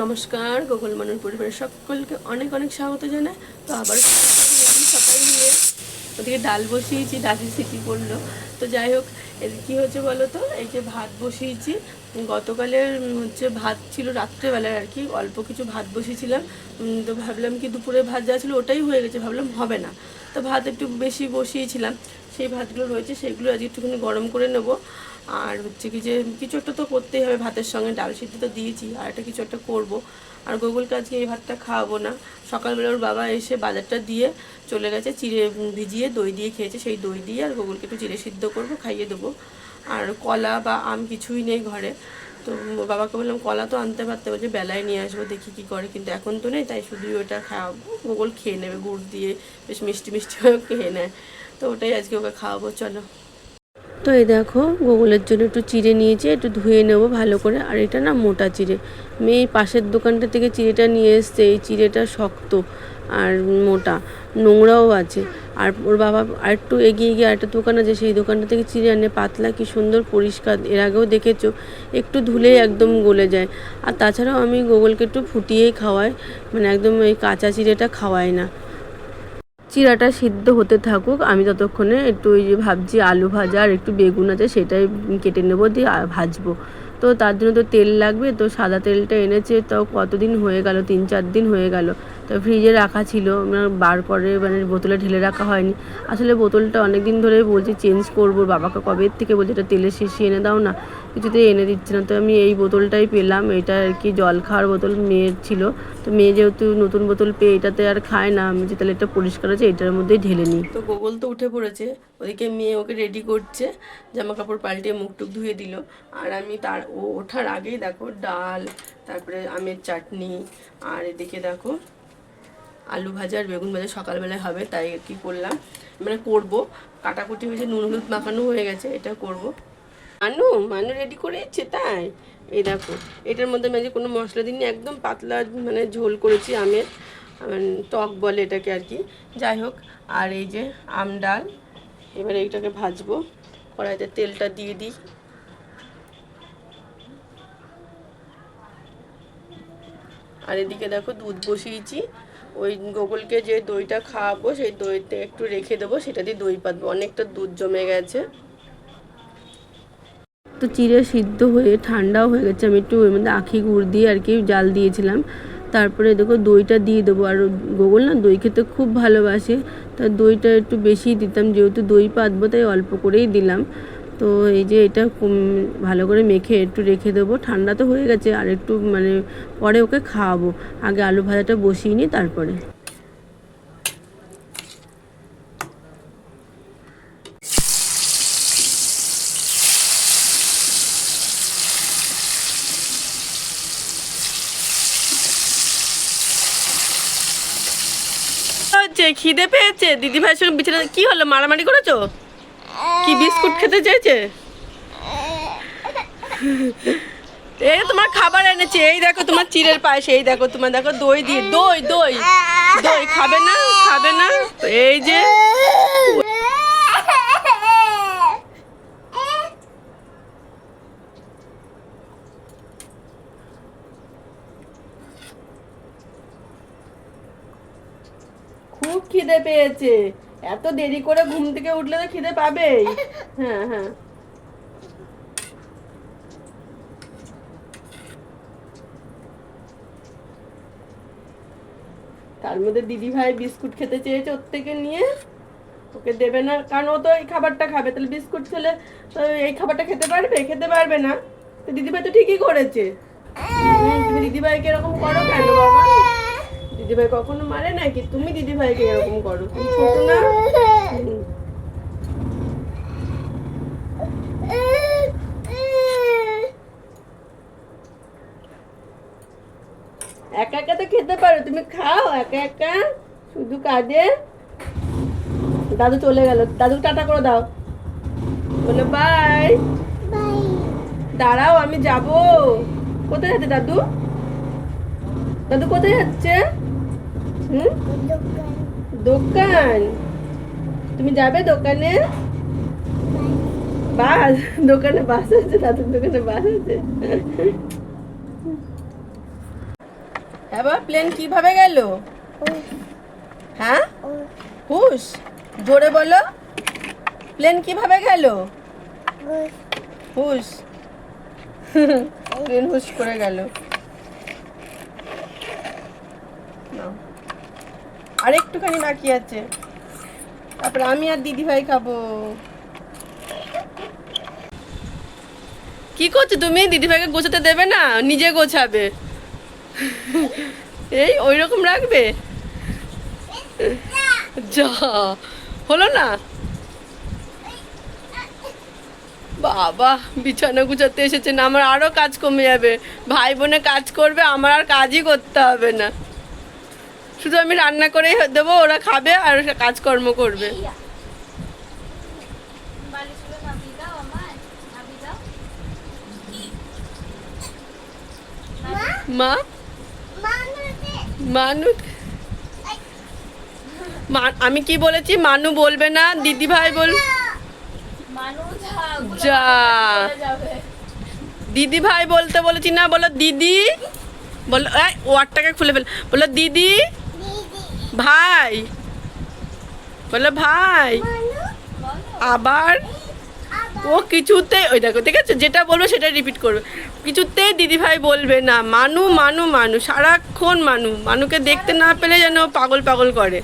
নমস্কার, গোকুল মানুর পরিবারের সকলকে অনেক অনেক স্বাগত জানাই। তো আবার সকাল নিয়ে ওদিকে ডাল বসিয়েছি, ডালের সিটি পড়লো। তো যাই হোক, এর কী হচ্ছে বলো তো, এই যে ভাত বসিয়েছি, গতকালের হচ্ছে ভাত ছিল রাত্রেবেলার আর কি, অল্প কিছু ভাত বসিয়েছিলাম। তো ভাবলাম কি দুপুরে ভাত যা ছিল ওটাই হয়ে গেছে, ভাবলাম হবে না, তো ভাত একটু বেশি বসিয়েছিলাম। সেই ভাতগুলো রয়েছে, সেগুলো আজকে একটুখানি গরম করে নেবো। আর হচ্ছে কি যে কিছু একটা তো করতেই হবে, ভাতের সঙ্গে ডাল সিদ্ধ তো দিয়েছি, আর একটা কিছু একটা করবো। আর গোকুলকে আজকে এই ভাতটা খাওয়াবো না। সকালবেলা ওর বাবা এসে বাজারটা দিয়ে চলে গেছে, চিড়ে ভিজিয়ে দই দিয়ে খেয়েছে, সেই দই দিয়ে আর গোকুলকে একটু চিড়ে সিদ্ধ করবো, খাইয়ে দেবো। আর কলা বা আম কিছুই নেই ঘরে। তো বাবাকে বললাম কলা তো আনতে পারতে, বলছে বেলায় নিয়ে আসবো, দেখি কী করে, কিন্তু এখন তো নেই, তাই শুধুই ওটা খাওয়াবো। গোকুল খেয়ে নেবে, গুড় দিয়ে বেশ মিষ্টি মিষ্টি হয়ে খেয়ে নেয়, তো ওটাই আজকে ওকে খাওয়াবো। চলো। তো এই দেখো, গোকুলের জন্য একটু চিড়ে নিয়েছি, একটু ধুয়ে নেব ভালো করে। আর এটা না মোটা চিড়ে, মেয়ে পাশের দোকানটা থেকে চিড়েটা নিয়ে এসছে। এই চিড়েটা শক্ত আর মোটা, নোংরাও আছে। আর ওর বাবা আর একটু এগিয়ে গিয়ে আরেকটা দোকান আছে, সেই দোকানটা থেকে চিড়ে আনে, পাতলা কি সুন্দর পরিষ্কার, এর আগেও দেখেছো, একটু ধুলেই একদম গলে যায়। আর তাছাড়াও আমি গোকুলকে একটু ফুটিয়েই খাওয়াই, মানে একদম এই কাঁচা চিড়েটা খাওয়াই না। চিড়াটা সিদ্ধ হতে থাকুক, আমি ততক্ষণে একটু ওই যে ভাবছি আলু ভাজা আর একটু বেগুন আছে সেটাই কেটে নেবো, দিয়ে ভাজবো। তো তার জন্য তো তেল লাগবে, তো সাদা তেলটা এনেছে, তাও কতদিন হয়ে গেল, 3-4 দিন হয়ে গেল। তো ফ্রিজে রাখা ছিল, বার করে মানে বোতলে ঢেলে রাখা হয়নি। আসলে বোতলটা অনেক দিন ধরে বলছি চেঞ্জ করবো, বাবাকে কবে থেকে বলছি এটা তেলের শিশি এনে দাও না, কিছুতেই এনে দিচ্ছে না। তো আমি এই বোতলটাই পেলাম, এটা আর কি জল খাওয়ার বোতল, মেয়ের ছিল। তো মেয়ে যেহেতু নতুন বোতল পেয়ে এটাতে আর খায় না, আমি যে তাহলে এটা পরিষ্কার আছে, এটার মধ্যেই ঢেলে নিই। তো গোকুল তো উঠে পড়েছে, ওদিকে মেয়ে ওকে রেডি করছে, জামা কাপড় পাল্টে মুখ টুক ধুয়ে দিল। আর আমি তার ও ওঠার আগেই দেখো ডাল, তারপরে আমের চাটনি, আর এদিকে দেখো আলু ভাজা আর বেগুন ভাজা সকালবেলায় হবে, তাই কি করলাম, মানে করবো। কাটাকুটি হয়েছে, নুন হলুদ মাখানো হয়ে গেছে, এটা করব। মানু রেডি করেছে, তাই এই দেখো, এটার মধ্যে আমি কোনো মশলা দিইনি, একদম পাতলা মানে ঝোল করেছি আমের, টক বলে এটাকে আর কি, যাই হোক। আর এই যে আম ডাল, এবারে এইটাকে ভাজবো, কড়াইতে তেলটা দিয়ে দিই। আর এদিকে দেখো দুধ বসিয়েছি, ওই গোকুলকে যে দইটা খাওয়াবো সেই দইতে একটু রেখে দেবো, সেটা দিয়ে দই পাতবো, অনেকটা দুধ জমে গেছে। তো চিড়ে সিদ্ধ হয়ে ঠান্ডাও হয়ে গেছে, আমি একটু ওর মধ্যে আখি গুড় দিয়ে আর কি জাল দিয়েছিলাম। তারপরে দেখো দইটা দিয়ে দেবো। আর গোকুল না দই খেতে খুব ভালোবাসে, তাই দইটা একটু বেশি দিতাম, যেহেতু দই পাতবো তাই অল্প করেই দিলাম। তো এই যে এটা ভালো করে মেখে একটু রেখে দেবো, ঠান্ডা তো হয়ে গেছে, আর একটু মানে পরে ওকে খাওয়াবো। আগে আলু ভাজাটা বসিয়ে নিই তারপরে। হচ্ছে খিদে পেয়েছে, দিদি ভাইয়ের সঙ্গে বিছানা কি হলো, মারামারি করেছো? কি বিস্কুট খেতে চেয়েছে? এই তোমার খাবার এনেছে, এই দেখো তোমার চিড়ের পায়েস, এই দেখো তোমার দেখো দই দিয়ে, দই দই দই খাবে না, খাবে না, এই যে খুব খিদে পেয়েছে, এত দেরি করে ঘুম থেকে উঠলে তো খিদে পাবেই। হ্যাঁ হ্যাঁ, তার মধ্যে দিদি ভাই বিস্কুট খেতে চেয়েছে, ওর থেকে নিয়ে ওকে দেবে না, কারণ ও তো এই খাবারটা খাবে, তাহলে বিস্কুট খেলে তো এই খাবারটা খেতে পারবে, খেতে পারবে না। তো দিদিভাই তো ঠিকই করেছে। তুমি দিদিভাইকে এরকম করো কেন বাবা? দিদিভাই কখনো মারে নাকি? তুমি দিদিভাইকে এরকম করো, তুমি ছোট না? একা একা তো খেতে পারো, তুমি খাও একা একা, শুধু কাঁদে। দাদু চলে গেল, দাদু টাটা করে দাও, বলে বাই। দাঁড়াও আমি যাব। কোথায় যাচ্ছে দাদু? দাদু কোথায় যাচ্ছে? দোকান? তুমি যাবে দোকানে? বাস? দোকানে বাস আছে, দাদুর দোকানে বাস আছে। এবার প্লেন কিভাবে গেল? হ্যাঁ, হুশ, জোরে বলো। প্লেন কিভাবে গেল? হুশ। প্লেন হুশ করে গেল। আর একটুখানি বাকি আছে, তারপর আমি আর দিদি ভাই খাবো। কি করছো তুমি? দিদি ভাইকে গোছাতে দেবে না, নিজে গোছাবে। এই ওই রকম রাখবে? যা, হলো না? বাবা, বিছানা গুছাতে এসেছে না, আমার আরো কাজ কমে যাবে। ভাই বোনে কাজ করবে, আমার আর কাজই করতে হবে না, শুধু আমি রান্না করেই দেবো, ওরা খাবে আর কাজকর্ম করবে। মা, মানু, আমি কি বলেছি? মানু বলবে না, দিদি ভাই বল। যা, দিদি ভাই বলতে বলেছি না, বলো দিদি। বলো, ওয়ার্ডটাকে খুলে ফেল, বলো দিদি ভাই, বলো ভাই। আবার ও কিছুতে, ওই দেখো, ঠিক আছে, যেটা বলবো সেটা রিপিট করবে। কিছুতেই দিদি ভাই বলবে না, মানু মানু মানু, সারাক্ষণ মানু। মানুকে দেখতে না পেলে যেন পাগল পাগল করে।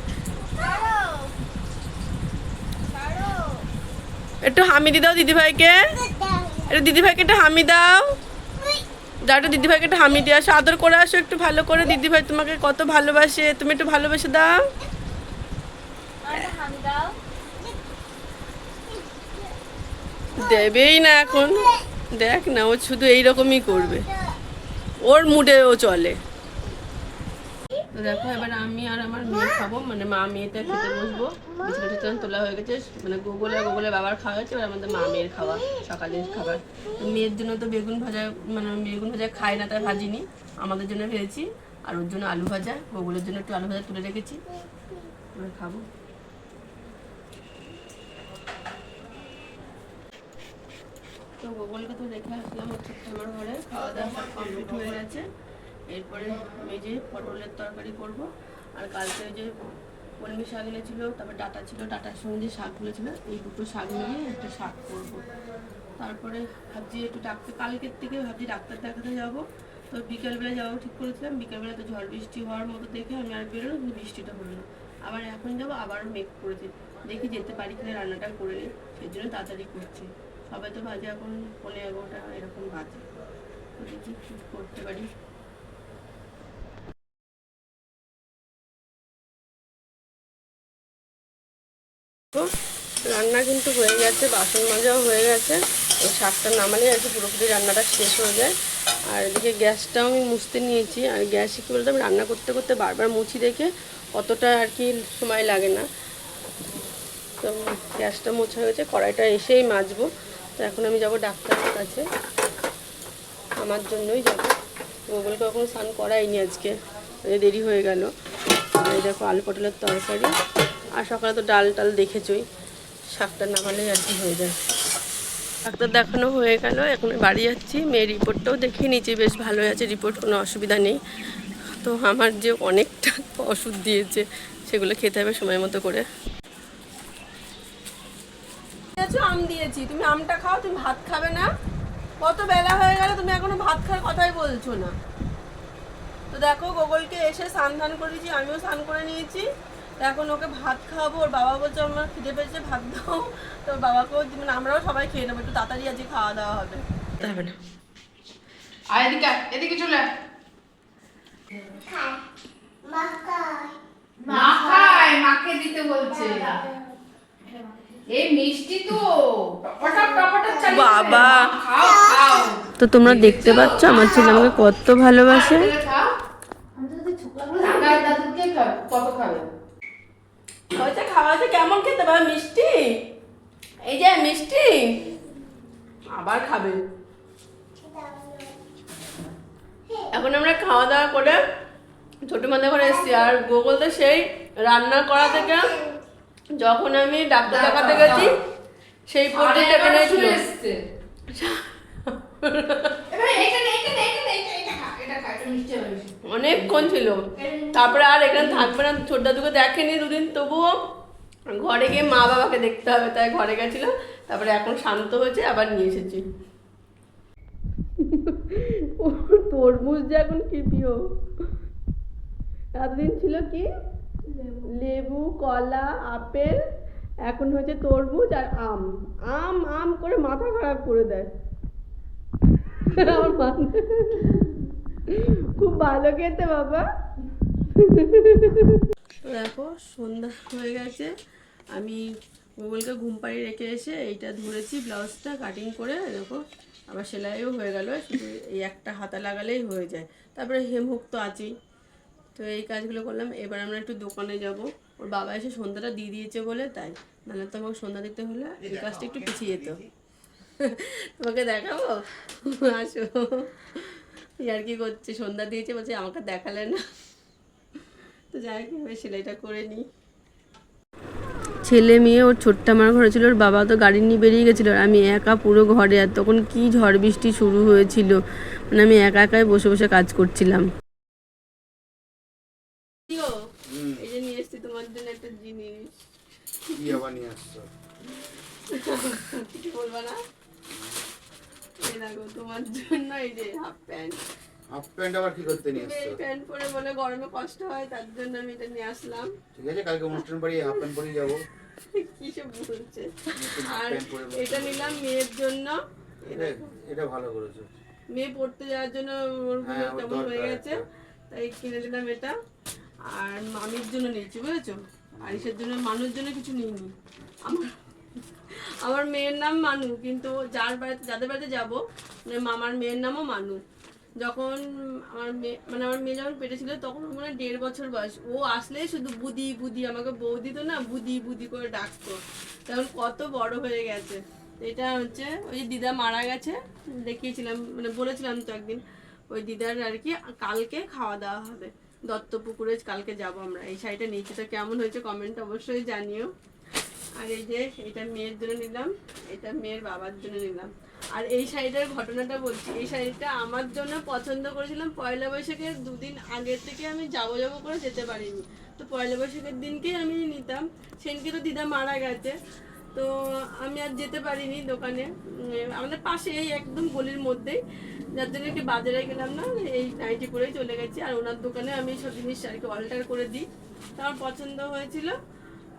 একটু হামি দাও দিদি ভাইকে, একটু দিদি ভাইকে একটু হামি দাও। দাও একটু দিদি ভাইকে একটু হামি দিয়ে আসো, আদর করে আসো একটু ভালো করে। দিদি ভাই তোমাকে কত ভালোবাসে, তুমি একটু ভালোবেসে দাও। দেবেই না এখন, দেখ না, ও শুধু এইরকমই করবে, ওর মুডে ও চলে। তো দেখো, এবার আমি আর আমার মেয়ে খাবো, মানে মা মেয়েটা খেতে বসবো। বিছানা টিছানা তোলা হয়ে গেছে, মানে গোগলে বাবার খাওয়া হয়েছে, এবার আমাদের মা মেয়ের খাওয়া, সকালের খাবার। তো মেয়ের জন্য তো বেগুন ভাজা, মানে বেগুন ভাজা খায় না, তাই ভাজিনি, আমাদের জন্য ভেজেছি। আর ওর জন্য আলু ভাজা, গোগলের জন্য একটু আলু ভাজা তুলে রেখেছি, এবার খাবো। তো গোগলকে তো রেখে আসলাম হচ্ছে আমার ঘরে, খাওয়া দাওয়া সব কমপ্লিট হয়ে গেছে। এরপরে আমি যে পটলের তরকারি করব, আর কালকে যে কলমি শাক এনেছিল, তারপর ডাঁটা ছিল, ডাঁটার সঙ্গে যে শাকগুলো ছিল, এই দুটো শাক নিয়ে একটা শাক করব। তারপরে ভাবছি একটু ডাক্তার, কালকের থেকে ভাবছি ডাক্তার দেখাতে যাবো। তো বিকেলবেলা যাবো ঠিক করেছিলাম, বিকেলবেলা তো ঝড় বৃষ্টি হওয়ার মতো দেখে আমি আর বেরোনো, কিন্তু বৃষ্টিটা হলো না। আবার এখন যাবো, আবারও মেঘ করেছি, দেখি যেতে পারি কিনা, রান্নাটা করে নিই, সেই জন্য তাড়াতাড়ি করছি। সবাই তো বাজে এখন 11:30 এরকম বাজে, তো দেখি কী করতে পারি। রান্না কিন্তু হয়ে গেছে, বাসন মাজাও হয়ে গেছে। এই শাকটা নামালে আর কি পুরোপুরি রান্নাটা শেষ হয়ে যায়। আর এদিকে গ্যাসটাও আমি মুছতে নিয়েছি। আর গ্যাসে কী বলতো, আমি রান্না করতে করতে বারবার মুছি দেখে অতটা আর কি সময় লাগে না। তো গ্যাসটা মোছা হয়ে গেছে, কড়াইটা এসেই মাজবো। তো এখন আমি যাব ডাক্তারের কাছে, আমার জন্যই যাবো। গোগলকে কখনো স্নান করাইনি আজকে, দেরি হয়ে গেল। এই দেখো আলু পটলের তরকারি, আর সকালে তো ডাল টাল দেখেছই, শাকটা নামালেই আর কি হয়ে যায়। ডাক্তার দেখানো হয়ে গেল, এখন বাড়ি যাচ্ছি। মেয়ের রিপোর্টটাও দেখে নিয়েছি, বেশ ভালোই আছে রিপোর্ট, কোনো অসুবিধা নেই। তো আমার যে অনেকটা ওষুধ দিয়েছে, সেগুলো খেতে হবে সময় মতো করে। আম দিয়েছি, তুমি আমটা খাও, তুমি ভাত খাবে না? কত বেলা হয়ে গেল, তুমি এখনো ভাত খাওয়ার কথাই বলছো না। তো দেখো, গোগলকে এসে স্নান ধান করেছি, আমিও স্নান করে নিয়েছি। এখন ওকে ভাত খাওয়াবো, ওর বাবা বলছে আমার খিদে পেয়েছে, ভাত দাও। তো বাবাকেও, মানে আমরাও সবাই খেয়ে নেবো, একটু তাড়াতাড়ি আজকে খাওয়া দাওয়া হবে। হবে না, আর এদিকে এদিকে চলে মাকে দিতে বলছে। এই মিষ্টি তো বাবা। তো তোমরা দেখতে পাচ্ছ আমার ছেলে আমাকে কত ভালোবাসে। কত খাবে? খাওয়া কেমন খেতে পারে? মিষ্টি, এই যে মিষ্টি আবার খাবে। এখন আমরা খাওয়া দাওয়া করে ছোট মাদের ঘরে এসেছি। আর গোগল তো সেই রান্না করা থেকে যখন আমি ডাক্তার দেখাতে গেছি সেই পর্যন্ত এখানে ছিল। এখানে এটা মিষ্টি হবে। অনেকক্ষণ ছিল। তারপরে আর এখানে থাকবে না, ছোট দাদুকে দেখেনি দুদিন, তবুও ঘরে গিয়ে মা বাবাকে দেখতে হবে, তাই ঘরে গেছিল। তারপরে এখন শান্ত হয়েছে, আবার নিয়ে এসেছি। তরমুজ যে এখন কি প্রিয়। এতদিন ছিল কি লেবু, কলা, আপেল, এখন হচ্ছে তরমুজ আর আম। আম আম করে মাথা খারাপ করে দেয় আমার মা। খুব ভালো খেতে বাবা। তো দেখো সন্ধ্যা হয়ে গেছে, আমি গুগলকে ঘুম পাড়িয়ে রেখে এসে এইটা ধরেছি, ব্লাউজটা কাটিং করে দেখো আবার সেলাইও হয়ে গেল, শুধু এই একটা হাতা লাগালেই হয়ে যায়। তারপরে হেমহুক তো আছেই, তো এই কাজগুলো করলাম। এবার আমরা একটু দোকানে যাব, ওর বাবা এসে সন্ধ্যাটা দিয়ে দিয়েছে বলে তাই, নাহলে তো আমাকে সন্ধ্যা দিতে হলে এই কাজটা একটু পিছিয়ে যেত। তোমাকে দেখাবো, আসো। আর কি করছে, সন্ধ্যা দিয়েছে বলছে আমাকে দেখালে না। তো যাই হোক সেলাইটা করে নিই। ছেলে মেয়ে ওর ছোট্ট আমার ঘরে ছিল, ওর বাবা তো গাড়ি নিয়ে বেরিয়ে গেছিলো, আর আমি একা পুরো ঘরে। আর তখন কি ঝড় বৃষ্টি শুরু হয়েছিল, মানে আমি একা একাই বসে বসে কাজ করছিলাম। এই যে নিয়ে এসছি তোমার জন্য একটা জিনিস। কি আবার নিয়ে আসছো? কিছু বলবা না? এই দেখো তোমার জন্য এই যে হাফ প্যান্ট। হাফ প্যান্ট আবার কি করতে নিয়ে আসছো? এই প্যান্ট পরে বলে গরমে কষ্ট হয়, তার জন্য আমি এটা নিয়ে আসলাম। ঠিক আছে, কালকে অনুষ্ঠান বাড়ি হাফ প্যান্ট পরেই যাবো। কিসব বলছে। আর প্যান্ট পরে এটা নিলাম মেয়ের জন্য। এটা ভালো করেছো। মেয়ে পড়তে যাওয়ার জন্য ওর হ্যাঁ, ওর কেমন হয়ে দরকার গেছে, একটা। তাই কিনে দিলাম এটা। আর মামির জন্য নিয়েছি বুঝেছো, আরিসের জন্য, মানুষ জন্য কিছু নিইনি। আমার আমার মেয়ের নাম মানু, কিন্তু যাদের বাড়িতে যাবো, মানে মামার মেয়ের নামও মানু। যখন আমার মেয়ে যখন পেটে ছিল তখন ওর মানে 1.5 বছর বয়স, ও আসলেই শুধু বুদি বুদি, আমাকে বৌদি তো না, বুদি বুদি করে ডাকতো। তখন কত বড় হয়ে গেছে। এটা হচ্ছে ওই যে দিদা মারা গেছে, দেখিয়েছিলাম, মানে বলেছিলাম তো একদিন, ওই দিদার আর কি কালকে খাওয়া দাওয়া হবে দত্তপুকুরে, কালকে যাব আমরা। এই শাড়িটা নিয়েছি, তো কেমন হয়েছে কমেন্ট অবশ্যই জানিও। আর এই যে এটা মেয়ের জন্য নিলাম, এটা মেয়ের বাবার জন্য নিলাম। আর এই শাড়িটার ঘটনাটা বলছি, এই শাড়িটা আমার জন্য পছন্দ করেছিলাম পয়লা বৈশাখের 2 দিন আগের থেকে, আমি যাবো যাবো করে যেতে পারিনি। তো পয়লা বৈশাখের দিনকেই আমি নিতাম, সেদিনকে তো দিদা মারা গেছে, তো আমি আর যেতে পারিনি দোকানে। আমাদের পাশে এই একদম গলির মধ্যেই, যার জন্য একটু বাজারে গেলাম না, এই নাইটি পরেই চলে গেছি। আর ওনার দোকানে আমি সব জিনিস আর কি অল্টার করে দিই, তো আমার পছন্দ হয়েছিল,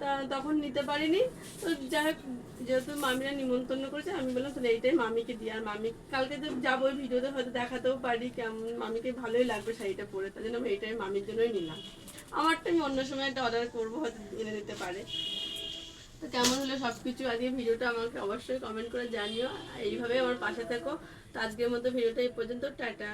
তা তখন নিতে পারিনি। তো যাই হোক, যেহেতু মামিরা নিমন্ত্রণ করেছে, আমি বললাম তাহলে এইটাই মামিকে দিই। আর মামি কালকে তো যাবো, ভিডিওতে হয়তো দেখাতেও পারি কেমন, মামিকে ভালোই লাগবে শাড়িটা পরে, তাই জন্য আমি এইটাই মামির জন্যই নিলাম। আমারটা আমি অন্য সময় একটা অর্ডার করবো, হয়তো এনে দিতে পারে। তো কেমন হলো সব কিছু আজকে ভিডিওটা আমাকে অবশ্যই কমেন্ট করে জানিও, এইভাবে আমার পাশে থেকো। তো আজকের মতো ভিডিওটা এই পর্যন্ত, টাটা।